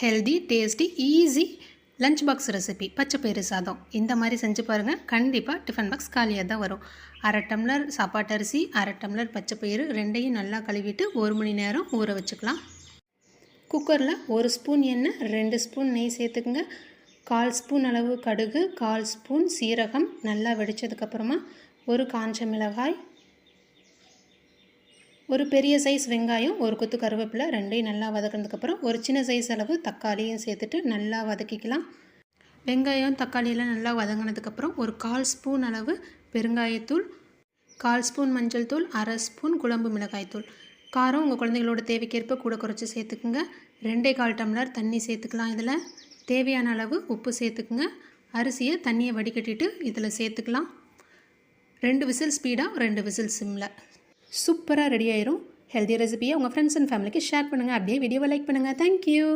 Healthy tasty easy lunch box recipe பச்சைப்பயிறு சாதம் இந்த மாதிரி செஞ்சு பாருங்கள். கண்டிப்பாக டிஃபன் பாக்ஸ் காலியாக தான் வரும். 1/2 டம்ளர் சாப்பாட்டு அரிசி, 1/2 டம்ளர் பச்சைப்பயிறு ரெண்டையும் நல்லா கழுவிட்டு 1 மணி நேரம் ஊற வச்சுக்கலாம். குக்கரில் 1 ஸ்பூன் எண்ணெய், 2 ஸ்பூன் நெய் சேர்த்துக்குங்க. 1/4 ஸ்பூன் அளவு கடுகு, 1/4 ஸ்பூன் சீரகம் நல்லா வெடித்ததுக்கப்புறமா ஒரு காஞ்ச மிளகாய், ஒரு பெரிய சைஸ் வெங்காயம், ஒரு கொத்து கருவேப்பிலை ரெண்டையும் நல்லா வதக்கினதுக்கப்புறம் ஒரு சின்ன சைஸ் அளவு தக்காளியும் சேர்த்துட்டு நல்லா வதக்கிக்கலாம். வெங்காயம் தக்காளியெல்லாம் நல்லா வதங்கினதுக்கப்புறம் ஒரு 1/4 ஸ்பூன் அளவு பெருங்காயத்தூள், 1/4 ஸ்பூன் மஞ்சள் தூள், 1/2 ஸ்பூன் குழம்பு மிளகாய்த்தூள். காரம் உங்கள் குழந்தைகளோட தேவைக்கேற்ப கூட குறைச்சி சேர்த்துக்குங்க. 2/4 டம்ளர் தண்ணி சேர்த்துக்கலாம். இதில் தேவையான அளவு உப்பு சேர்த்துக்குங்க. அரிசியை தண்ணியை வடிகட்டிட்டு இதில் சேர்த்துக்கலாம். 2 விசில் ஸ்பீடாக, 2 விசில் சிம்மில். சூப்பராக ரெடி ஆயிரும். ஹெல்தி ரெசிபியை உங்கள் ஃப்ரெண்ட்ஸ் அண்ட் ஃபேமிலிக்கு ஷேர் பண்ணுங்கள். அப்படியே வீடியோவை லைக் பண்ணுங்கள். தேங்க்யூ.